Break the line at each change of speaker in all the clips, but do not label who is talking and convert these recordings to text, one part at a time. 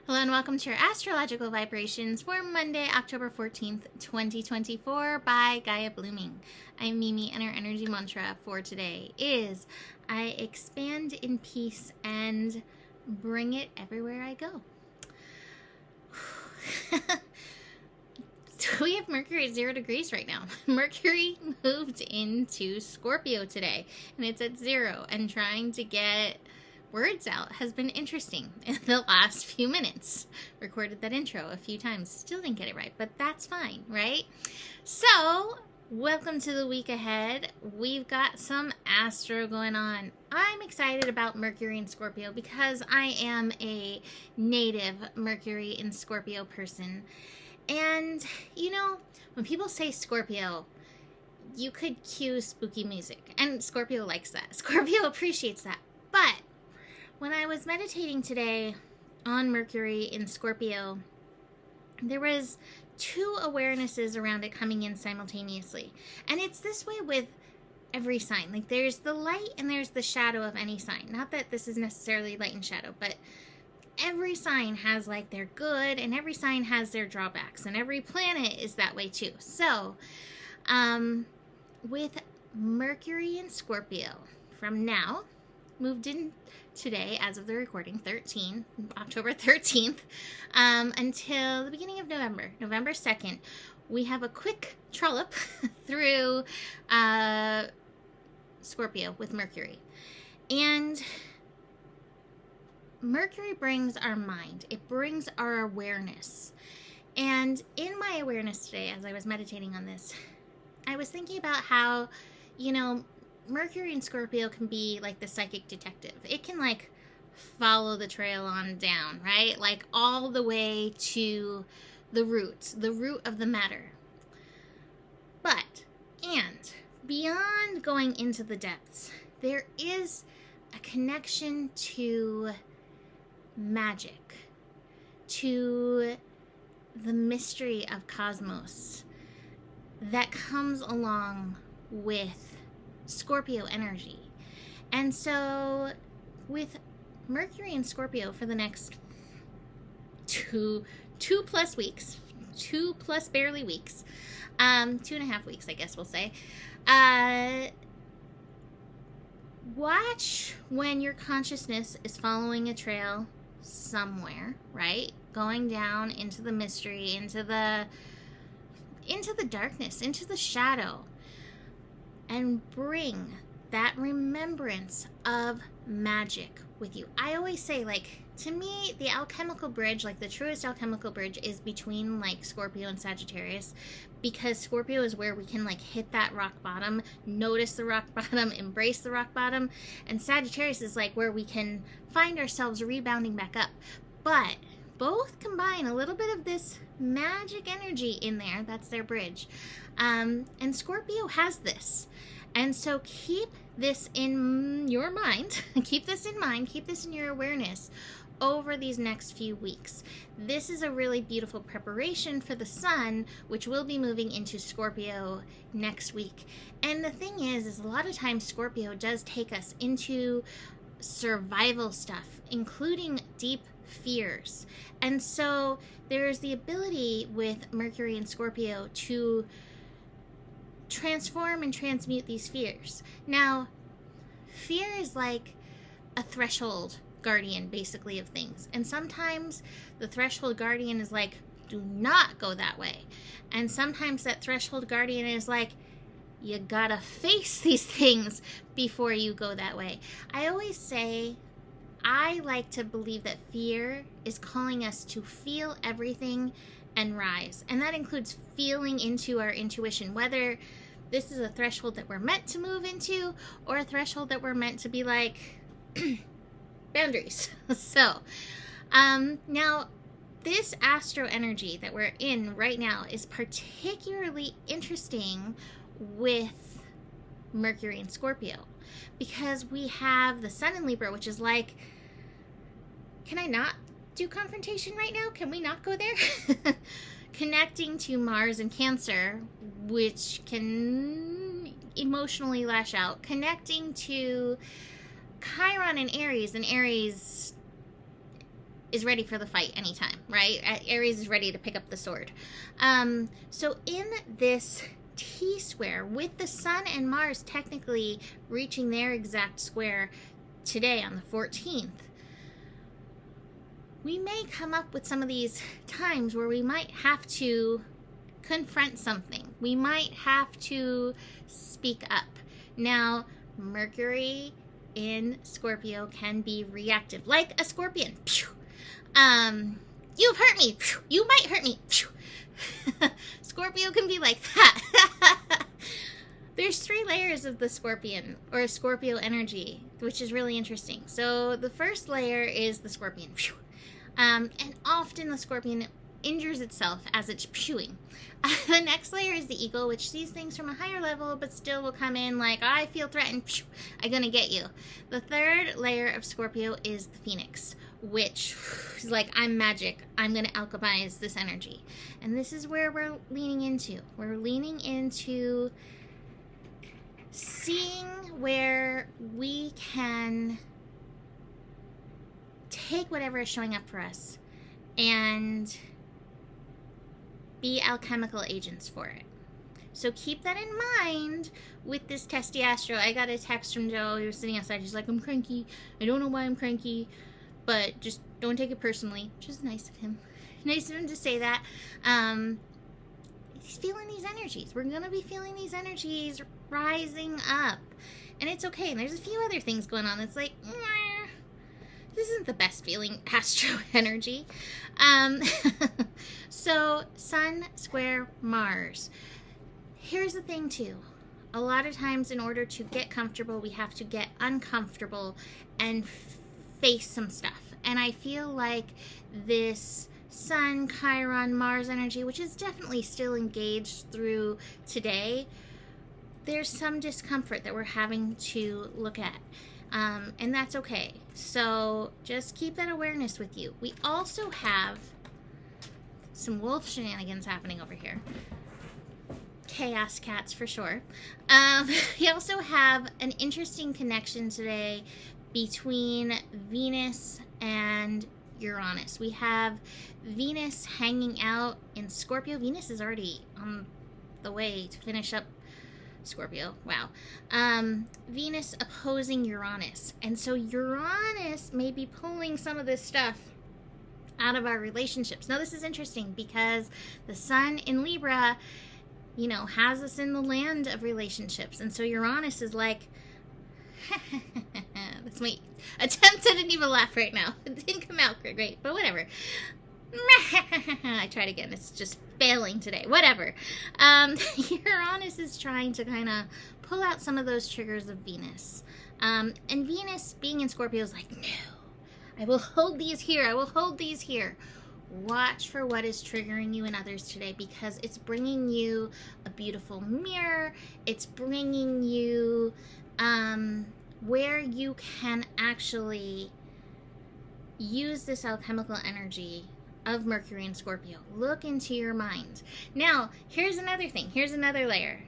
Hello and welcome to your astrological vibrations for Monday, October 14th, 2024 by Gaia Blooming. I'm Mimi, and our energy mantra for today is I expand in peace and bring it everywhere I go. So we have Mercury at 0 degrees right now. Mercury moved into Scorpio today, and it's at 0, and trying to get words out has been interesting in the last few minutes. Recorded that intro a few times, still didn't get it right, but that's fine, right? So, welcome to the week ahead. We've got some astro going on. I'm excited about Mercury in Scorpio because I am a native Mercury in Scorpio person. And, you know, when people say Scorpio, you could cue spooky music. And Scorpio likes that. Scorpio appreciates that. But when I was meditating today on Mercury in Scorpio, there was two awarenesses around it coming in simultaneously. And it's this way with every sign. Like, there's the light and there's the shadow of any sign. Not that this is necessarily light and shadow, but every sign has like their good and every sign has their drawbacks. And every planet is that way too. So, with Mercury in Scorpio, from now, moved in today, as of the recording, October 13th, until the beginning of November 2nd, we have a quick trollop through Scorpio with Mercury. And Mercury brings our mind. It brings our awareness. And in my awareness today, as I was meditating on this, I was thinking about how, you know, Mercury in Scorpio can be like the psychic detective. It can like follow the trail on down, right? Like all the way to the root of the matter. And beyond going into the depths, there is a connection to magic, to the mystery of cosmos that comes along with Scorpio energy. And so with Mercury in Scorpio for the next two plus weeks, 2 plus barely weeks, 2.5 weeks, I guess we'll say, watch when your consciousness is following a trail somewhere, right? Going down into the mystery, into the darkness, into the shadow. And bring that remembrance of magic with you. I always say, like, to me, the alchemical bridge, like the truest alchemical bridge, is between like Scorpio and Sagittarius, because Scorpio is where we can like hit that rock bottom, notice the rock bottom, embrace the rock bottom, and Sagittarius is like where we can find ourselves rebounding back up. But both combine a little bit of this magic energy in there. That's their bridge. And Scorpio has this. And so keep this in your mind. Keep this in mind. Keep this in your awareness over these next few weeks. This is a really beautiful preparation for the sun, which will be moving into Scorpio next week. And the thing is a lot of times Scorpio does take us into survival stuff, including deep fears. And so there's the ability with Mercury and Scorpio to transform and transmute these fears. Now, fear is like a threshold guardian, basically, of things. And sometimes the threshold guardian is like, do not go that way. And sometimes that threshold guardian is like, you gotta face these things before you go that way. I always say, I like to believe that fear is calling us to feel everything and rise. And that includes feeling into our intuition, whether this is a threshold that we're meant to move into or a threshold that we're meant to be like, boundaries. So, now this astro energy that we're in right now is particularly interesting with Mercury and Scorpio, because we have the sun in Libra, which is like, can I not do confrontation right now? Can we not go there? Connecting to Mars and Cancer, which can emotionally lash out. Connecting to Chiron and Aries is ready for the fight anytime, right? Aries is ready to pick up the sword. So in this T-square, with the Sun and Mars technically reaching their exact square today on the 14th, we may come up with some of these times where we might have to confront something. We might have to speak up. Now, Mercury in Scorpio can be reactive, like a scorpion. You've hurt me. You might hurt me. Scorpio can be like that. There's 3 layers of the scorpion or Scorpio energy, which is really interesting. So the first layer is the scorpion. And often the scorpion injures itself as it's chewing. The next layer is the eagle, which sees things from a higher level, but still will come in like, I feel threatened, I'm gonna get you. The third layer of Scorpio is the phoenix, which is like, I'm magic, I'm gonna alchemize this energy. And this is where we're leaning into. We're leaning into seeing where we can take whatever is showing up for us and be alchemical agents for it. So keep that in mind with this testy astro. I got a text from Joe. He was sitting outside. He's like, I'm cranky. I don't know why I'm cranky, but just don't take it personally, which is nice of him. Nice of him to say that. He's feeling these energies. We're going to be feeling these energies rising up. And it's okay. And there's a few other things going on. It's like, this isn't the best feeling astro energy. So Sun square Mars. Here's the thing too. A lot of times in order to get comfortable, we have to get uncomfortable and face some stuff. And I feel like this Sun, Chiron, Mars energy, which is definitely still engaged through today, there's some discomfort that we're having to look at. And that's okay. So just keep that awareness with you. We also have some wolf shenanigans happening over here. Chaos cats for sure. We also have an interesting connection today between Venus and Uranus. We have Venus hanging out in Scorpio. Venus is already on the way to finish up Scorpio. Wow. Venus opposing Uranus. And so Uranus may be pulling some of this stuff out of our relationships. Now this is interesting because the Sun in Libra, you know, has us in the land of relationships. And so Uranus is like, that's my attempt at an evil laugh right now. It didn't come out great, but whatever. I tried again. It's just failing today. Whatever. Uranus is trying to kind of pull out some of those triggers of Venus. And Venus being in Scorpio is like, no, I will hold these here. I will hold these here. Watch for what is triggering you and others today, because it's bringing you a beautiful mirror. It's bringing you where you can actually use this alchemical energy of Mercury and Scorpio. Look into your mind. Now, here's another thing. Here's another layer.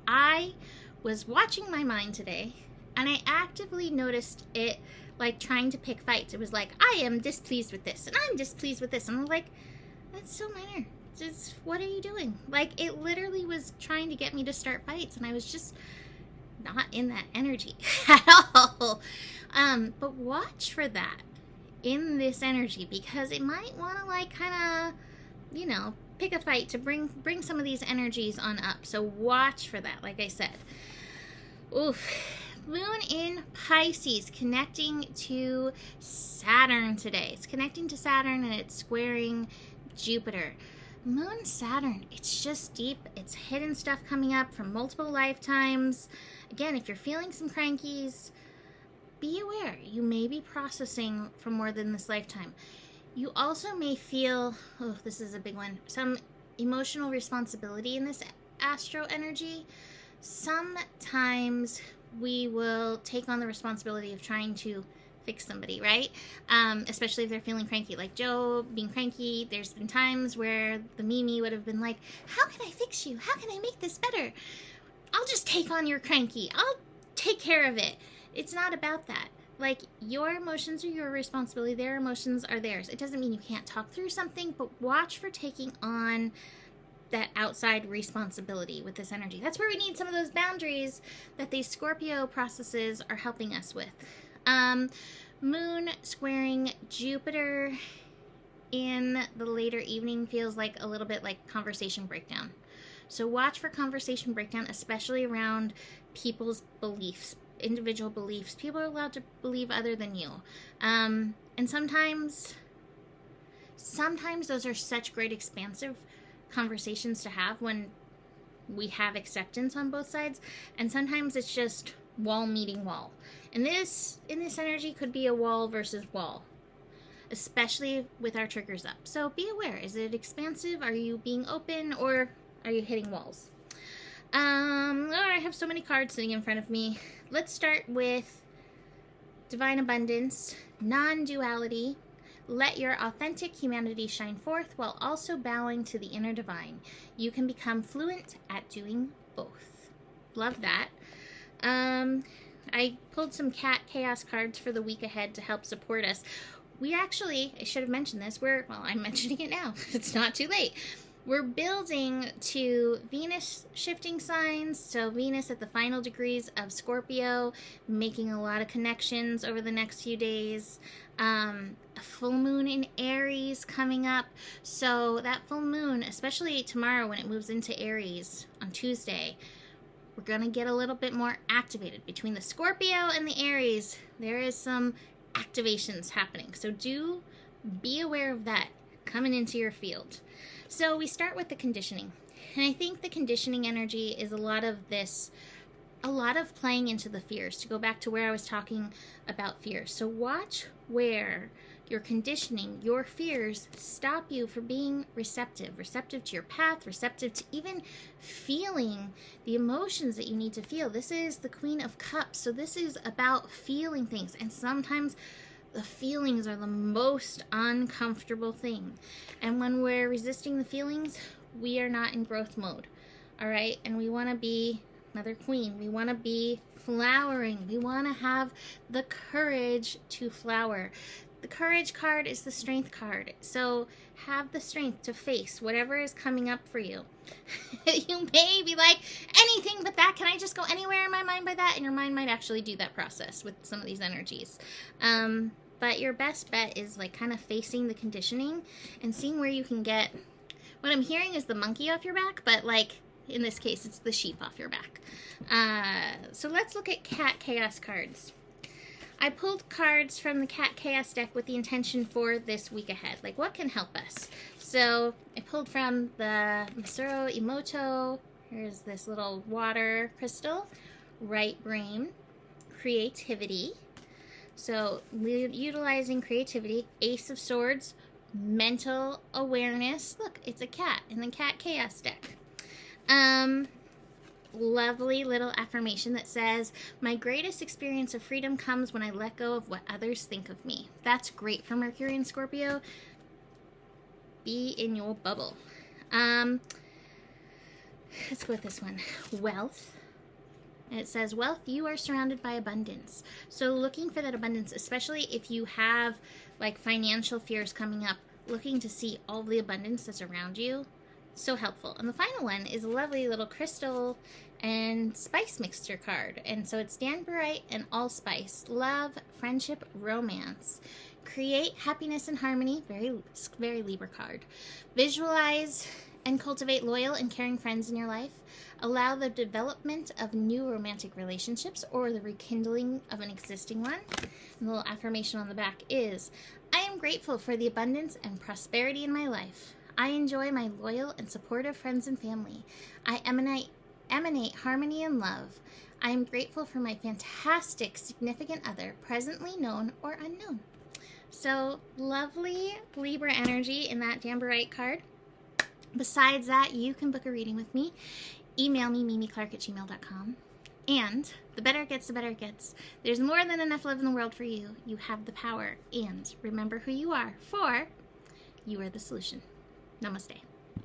I was watching my mind today, and I actively noticed it like trying to pick fights. It was like, I am displeased with this, and I'm displeased with this. And I'm like, that's so minor. Just, what are you doing? Like, it literally was trying to get me to start fights, and I was just not in that energy at all. But watch for that in this energy, because it might want to like kind of, you know, pick a fight to bring some of these energies on up. So watch for that, like I said. Oof. Moon in Pisces connecting to Saturn today. It's connecting to Saturn and it's squaring Jupiter. Moon Saturn, it's just deep. It's hidden stuff coming up from multiple lifetimes. Again, if you're feeling some crankies, be aware. You may be processing for more than this lifetime. You also may feel, oh, this is a big one, some emotional responsibility in this astro energy. Sometimes we will take on the responsibility of trying to fix somebody, right? Especially if they're feeling cranky. Like Joe being cranky, there's been times where the Mimi would have been like, how can I fix you? How can I make this better? I'll just take on your cranky. I'll take care of it. It's not about that. like, your emotions are your responsibility. Their emotions are theirs. It doesn't mean you can't talk through something, but watch for taking on that outside responsibility with this energy. That's where we need some of those boundaries that these Scorpio processes are helping us with. Moon squaring Jupiter in the later evening feels like a little bit like conversation breakdown. So watch for conversation breakdown, especially around people's beliefs, individual beliefs. People are allowed to believe other than you. And sometimes those are such great expansive conversations to have when we have acceptance on both sides. And sometimes it's just wall meeting wall. And this, in this energy, could be a wall versus wall, especially with our triggers up. So be aware. Is it expansive? Are you being open, or are you hitting walls? I have so many cards sitting in front of me. Let's start with Divine Abundance, Non-Duality. Let your authentic humanity shine forth while also bowing to the inner divine. You can become fluent at doing both. Love that. I pulled some cat chaos cards for the week ahead to help support us. We actually, I should have mentioned this, I'm mentioning it now. It's not too late. We're building to Venus shifting signs, so Venus at the final degrees of Scorpio, making a lot of connections over the next few days. A full moon in Aries coming up, so that full moon, especially tomorrow when it moves into Aries on Tuesday, we're going to get a little bit more activated. Between the Scorpio and the Aries, there is some activations happening, so do be aware of that coming into your field. So we start with the conditioning, and I think the conditioning energy is a lot of playing into the fears, to go back to where I was talking about fears. So watch where your conditioning, your fears stop you from being receptive to your path, receptive to even feeling the emotions that you need to feel. This is the Queen of Cups, so this is about feeling things, and sometimes the feelings are the most uncomfortable thing. And when we're resisting the feelings, we are not in growth mode. All right? And we want to be Mother Queen. We want to be flowering. We want to have the courage to flower. The Courage card is the Strength card. So have the strength to face whatever is coming up for you. You may be like, anything but that. Can I just go anywhere in my mind by that? And your mind might actually do that process with some of these energies. But your best bet is like kind of facing the conditioning and seeing where you can get, what I'm hearing is the monkey off your back, but like in this case, it's the sheep off your back. So let's look at Cat Chaos cards. I pulled cards from the Cat Chaos deck with the intention for this week ahead. Like, what can help us? So I pulled from the Masuro Emoto. Here's this little water crystal. Right brain. Creativity. So utilizing creativity. Ace of Swords. Mental awareness. Look, it's a cat in the Cat Chaos deck. Lovely little affirmation that says, my greatest experience of freedom comes when I let go of what others think of me. That's great for Mercury and Scorpio. Be in your bubble. Let's go with this one. Wealth. And it says, wealth, you are surrounded by abundance. So looking for that abundance, especially if you have like financial fears coming up, looking to see all the abundance that's around you. So helpful. And the final one is a lovely little crystal and spice mixture card. And so it's Danburite and allspice. Love, friendship, romance. Create happiness and harmony. Very, very Libra card. Visualize and cultivate loyal and caring friends in your life. Allow the development of new romantic relationships or the rekindling of an existing one. And the little affirmation on the back is, I am grateful for the abundance and prosperity in my life. I enjoy my loyal and supportive friends and family. I emanate harmony and love. I am grateful for my fantastic significant other, presently known or unknown. So lovely Libra energy in that Danburite card. Besides that, you can book a reading with me. Email me, mimiclark@gmail.com. And the better it gets, the better it gets. There's more than enough love in the world for you. You have the power. And remember who you are, for you are the solution. Namaste.